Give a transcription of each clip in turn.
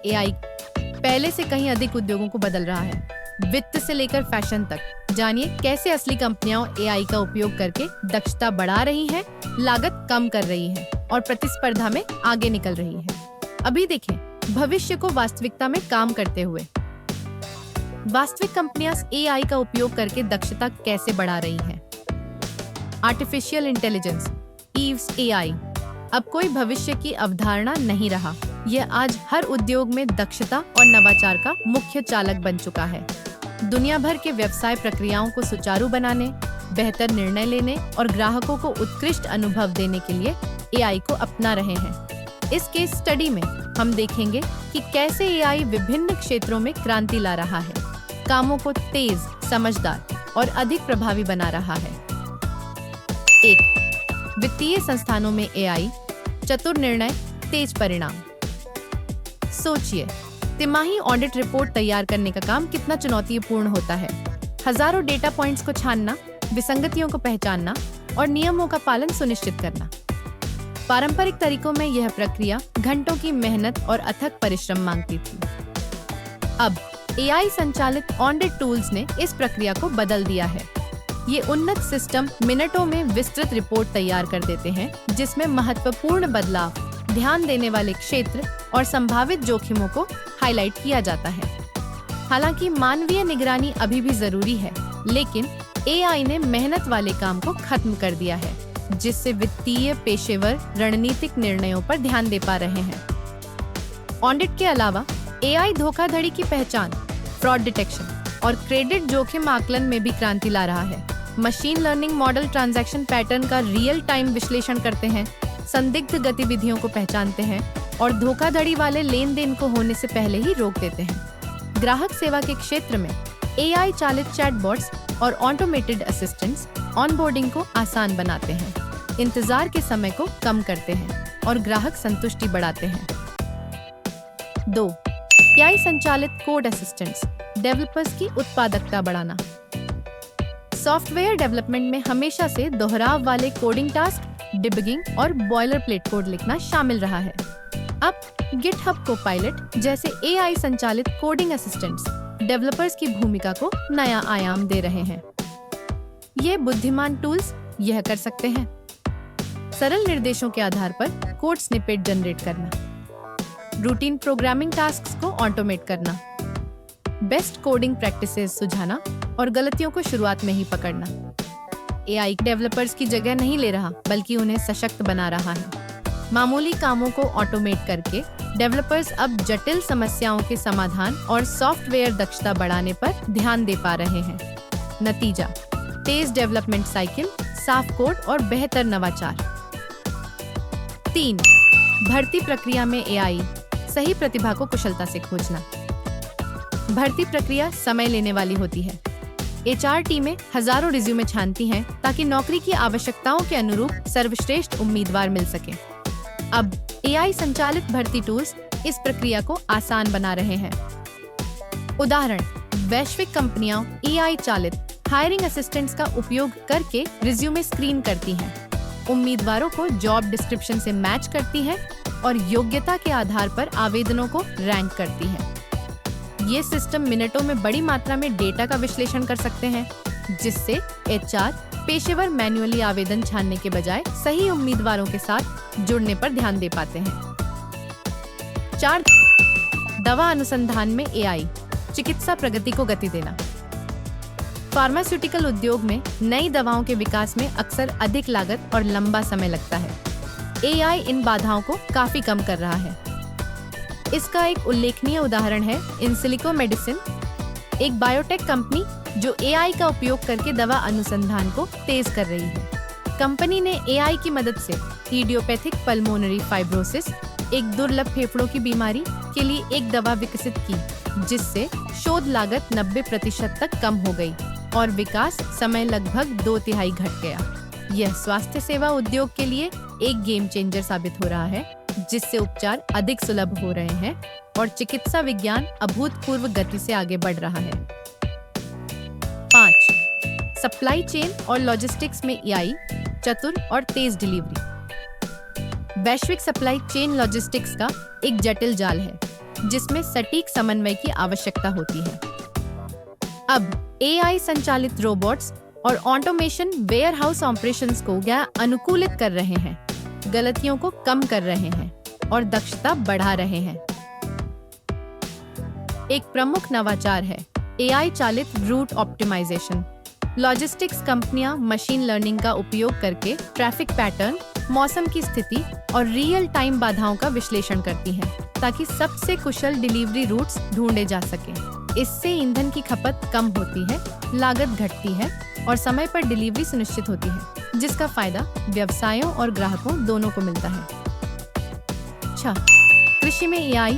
AI पहले से कहीं अधिक उद्योगों को बदल रहा है। वित्त से लेकर फैशन तक जानिए कैसे असली कंपनियां एआई का उपयोग करके दक्षता बढ़ा रही हैं, लागत कम कर रही हैं और प्रतिस्पर्धा में आगे निकल रही हैं। अभी देखें भविष्य को वास्तविकता में काम करते हुए। वास्तविक कंपनियां एआई का उपयोग करके दक्षता कैसे बढ़ा रही हैं। आर्टिफिशियल इंटेलिजेंस ईव्स एआई अब कोई भविष्य की अवधारणा नहीं रहा। यह आज हर उद्योग में दक्षता और नवाचार का मुख्य चालक बन चुका है। दुनिया भर के व्यवसाय प्रक्रियाओं को सुचारू बनाने, बेहतर निर्णय लेने और ग्राहकों को उत्कृष्ट अनुभव देने के लिए एआई को अपना रहे हैं। इस केस स्टडी में हम देखेंगे कि कैसे एआई विभिन्न क्षेत्रों में क्रांति ला रहा है, कामों को तेज, समझदार और अधिक प्रभावी बना रहा है। 1. वित्तीय संस्थानों में एआई, चतुर निर्णय, तेज परिणाम। सोचिए, तिमाही ऑडिट रिपोर्ट तैयार करने का काम कितना चुनौतीपूर्ण होता है। हजारों डेटा पॉइंट्स को छानना, विसंगतियों को पहचानना और नियमों का पालन सुनिश्चित करना। पारंपरिक तरीकों में यह प्रक्रिया घंटों की मेहनत और अथक परिश्रम मांगती थी। अब एआई संचालित ऑडिट टूल्स ने इस प्रक्रिया को बदल दिया है। ये उन्नत सिस्टम मिनटों में विस्तृत रिपोर्ट तैयार कर देते हैं, जिसमें महत्वपूर्ण बदलाव, ध्यान देने वाले क्षेत्र और संभावित जोखिमों को हाईलाइट किया जाता है। हालांकि मानवीय निगरानी अभी भी जरूरी है, लेकिन एआई ने मेहनत वाले काम को खत्म कर दिया है, जिससे वित्तीय पेशेवर रणनीतिक निर्णयों पर ध्यान दे पा रहे हैं। ऑडिट के अलावा एआई धोखाधड़ी की पहचान, फ्रॉड डिटेक्शन और क्रेडिट जोखिम आकलन में भी क्रांति ला रहा है। Machine learning model transaction pattern का रियल टाइम विश्लेषण करते हैं, संदिग्ध गतिविधियों को पहचानते हैं और धोखाधड़ी वाले लेन देन को होने से पहले ही रोक देते हैं। ग्राहक सेवा के क्षेत्र में एआई चालित चैटबॉट्स और ऑटोमेटेड असिस्टेंट्स ऑनबोर्डिंग को आसान बनाते हैं, इंतजार के समय को कम करते हैं और ग्राहक संतुष्टि बढ़ाते हैं। 2. एआई संचालित कोड असिस्टेंट्स, डेवलपर्स की उत्पादकता बढ़ाना। सॉफ्टवेयर डेवलपमेंट में हमेशा से दोहराव वाले कोडिंग टास्क, डिबगिंग और बॉयलर प्लेट कोड लिखना शामिल रहा है। अब गिटहब कोपायलट जैसे एआई संचालित कोडिंग असिस्टेंट्स डेवलपर्स की भूमिका को नया आयाम दे रहे हैं। ये बुद्धिमान टूल्स यह कर सकते हैं: सरल निर्देशों के आधार पर कोड स्निपेट जनरेट करना, रूटीन प्रोग्रामिंग टास्क्स को ऑटोमेट करना, बेस्ट कोडिंग प्रैक्टिसेस सुझाना और गलतियों को शुरुआत में ही पकड़ना। एआई डेवलपर्स की जगह नहीं ले रहा, बल्कि उन्हें सशक्त बना रहा है। मामूली कामों को ऑटोमेट करके डेवलपर्स अब जटिल समस्याओं के समाधान और सॉफ्टवेयर दक्षता बढ़ाने पर ध्यान दे पा रहे हैं। नतीजा: तेज डेवलपमेंट साइकिल, साफ कोड और बेहतर नवाचार। 3. भर्ती प्रक्रिया में एआई, सही प्रतिभा को कुशलता से खोजना। भर्ती प्रक्रिया समय लेने वाली होती है। एचआर टीमें हजारों रिज्यूमे छानती हैं ताकि नौकरी की आवश्यकताओं के अनुरूप सर्वश्रेष्ठ उम्मीदवार मिल सके। अब एआई संचालित भर्ती टूल्स इस प्रक्रिया को आसान बना रहे हैं। उदाहरण: वैश्विक कंपनियां एआई चालित हायरिंग असिस्टेंट्स का उपयोग करके रिज्यूमे स्क्रीन करती हैं, उम्मीदवारों को जॉब डिस्क्रिप्शन से मैच करती हैं और योग्यता के आधार पर आवेदनों को रैंक करती हैं। ये सिस्टम मिनटों में बड़ी मात्रा में डेटा का विश्लेषण कर सकते हैं, जिससे एचआर पेशेवर मैन्युअली आवेदन छानने के बजाय सही उम्मीदवारों के साथ जुड़ने पर ध्यान दे पाते हैं। 4. दवा अनुसंधान में एआई, चिकित्सा प्रगति को गति देना। फार्मास्यूटिकल उद्योग में नई दवाओं के विकास में अक्सर अधिक लागत और लंबा समय लगता है। एआई इन बाधाओं को काफी कम कर रहा है। इसका एक उल्लेखनीय उदाहरण है इनसिलिको मेडिसिन, एक बायोटेक कंपनी जो एआई का उपयोग करके दवा अनुसंधान को तेज कर रही है। कंपनी ने एआई की मदद से इडियोपैथिक पल्मोनरी फाइब्रोसिस, एक दुर्लभ फेफड़ों की बीमारी के लिए एक दवा विकसित की, जिससे शोध लागत 90% तक कम हो गई और विकास समय लगभग 2/3 घट गया। यह स्वास्थ्य सेवा उद्योग के लिए एक गेम चेंजर साबित हो रहा है, जिससे उपचार अधिक सुलभ हो रहे हैं और चिकित्सा विज्ञान अभूतपूर्व गति से आगे बढ़ रहा है। 5. सप्लाई चेन और लॉजिस्टिक्स में एआई, चतुर और तेज डिलीवरी। वैश्विक सप्लाई चेन लॉजिस्टिक्स का एक जटिल जाल है। जिसमें सटीक समन्वय की आवश्यकता होती है। अब AI संचालित रोबोट्स और ऑटोमेशन वेयरहाउस ऑपरेशंस को अनुकूलित कर रहे हैं, गलतियों को कम कर रहे हैं और दक्षता बढ़ा रहे हैं। एक प्रमुख नवाचार है AI चालित रूट ऑप्टिमाइजेशन। लॉजिस्टिक्स कंपनियां मशीन लर्निंग का उपयोग करके ट्रैफिक पैटर्न, मौसम की स्थिति और रियल टाइम बाधाओं का विश्लेषण करती हैं, ताकि सबसे कुशल डिलीवरी रूट्स ढूंढे जा सकें। इससे ईंधन की खपत कम होती है, लागत घटती है और समय पर डिलीवरी सुनिश्चित होती है, जिसका फायदा व्यवसायों और ग्राहकों दोनों को मिलता है। 6. कृषि में AI,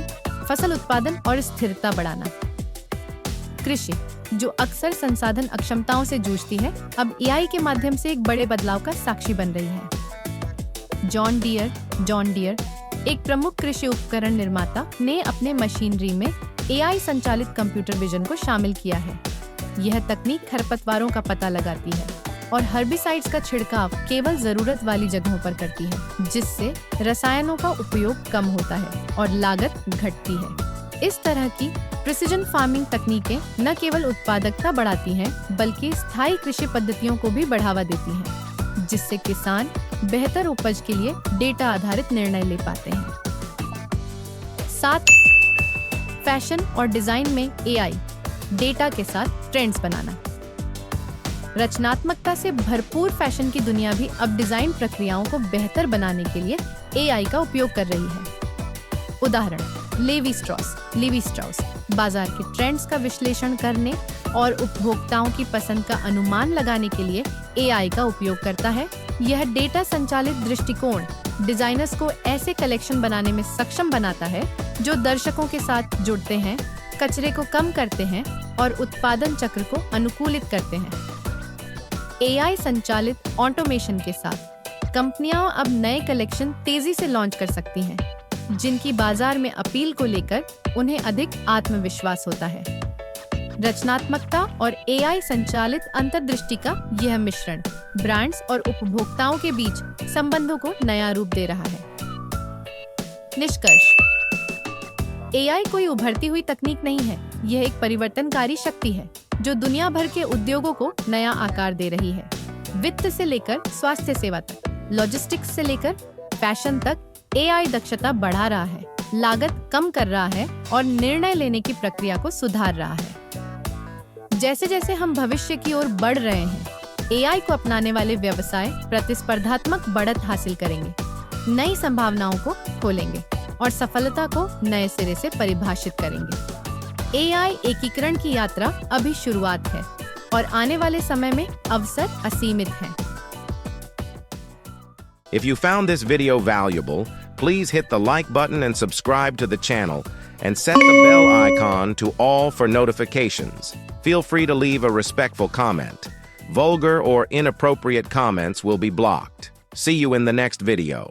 फसल उत्पादन और स्थिरता बढ़ाना। कृषि, जो अक्सर संसाधन अक्षमताओं से जूझती है, अब AI के माध्यम से एक बड़े बदलाव का साक्षी बन रही है। जॉन डियर, एक प्रमुख कृषि उपकरण निर्माता, ने अपने मशीनरी में AI संचालित कंप्यूटर विजन को शामिल किया है। यह तकनीक खरपतवारों का पता लगाती है और हर्बिसाइड्स का छिड़काव केवल जरूरत वाली जगहों पर करती है, जिससे रसायनों का उपयोग कम होता है और लागत घटती है। इस तरह की प्रिसिजन फार्मिंग तकनीकें न केवल उत्पादकता बढ़ाती हैं, बल्कि स्थायी कृषि पद्धतियों को भी बढ़ावा देती हैं, जिससे किसान बेहतर उपज के लिए डेटा आधारित निर्णय ले पाते हैं। 7. फैशन और डिजाइन में AI, डेटा के साथ ट्रेंड्स बनाना। रचनात्मकता से भरपूर फैशन की दुनिया भी अब डिजाइन प्रक्रियाओं को बेहतर बनाने के लिए AI का उपयोग कर रही है। उदाहरण, लेवी स्ट्रॉस बाजार के ट्रेंड्स का विश्लेषण करने और उपभोक्ताओं की पसंद का अनुमान लगाने के लिए AI का उपयोग करता है। यह डेटा संचालित दृष्टिकोण डिजाइनर्स को ऐसे कलेक्शन बनाने में सक्षम बनाता है जो दर्शकों के साथ जुड़ते हैं, कचरे को कम करते हैं और उत्पादन चक्र को अनुकूलित करते हैं। AI संचालित ऑटोमेशन के साथ कंपनियां अब नए कलेक्शन तेजी से लॉन्च कर सकती हैं, जिनकी बाजार में अपील को लेकर उन्हें अधिक आत्मविश्वास होता है। रचनात्मकता और AI संचालित अंतर्दृष्टि का यह मिश्रण ब्रांड्स और उपभोक्ताओं के बीच संबंधों को नया रूप दे रहा है। निष्कर्ष, AI कोई उभरती हुई तकनीक नहीं है, यह एक परिवर्तनकारी शक्ति है जो दुनिया भर के उद्योगों को नया आकार दे रही है। वित्त से लेकर स्वास्थ्य सेवा तक, लॉजिस्टिक्स से लेकर फैशन तक, AI दक्षता बढ़ा रहा है, लागत कम कर रहा है और निर्णय लेने की प्रक्रिया को सुधार रहा है। जैसे जैसे हम भविष्य की ओर बढ़ रहे हैं, AI को अपनाने वाले व्यवसाय प्रतिस्पर्धात्मक बढ़त हासिल करेंगे, नई संभावनाओं को खोलेंगे और सफलता को नए सिरे से परिभाषित करेंगे। AI एकीकरण की यात्रा अभी शुरुआत है और आने वाले समय में अवसर असीमित हैं। If you found this video valuable, please hit the like button and subscribe to the channel and set the bell icon to all for notifications. Feel free to leave a respectful comment. Vulgar or inappropriate comments will be blocked. See you in the next video.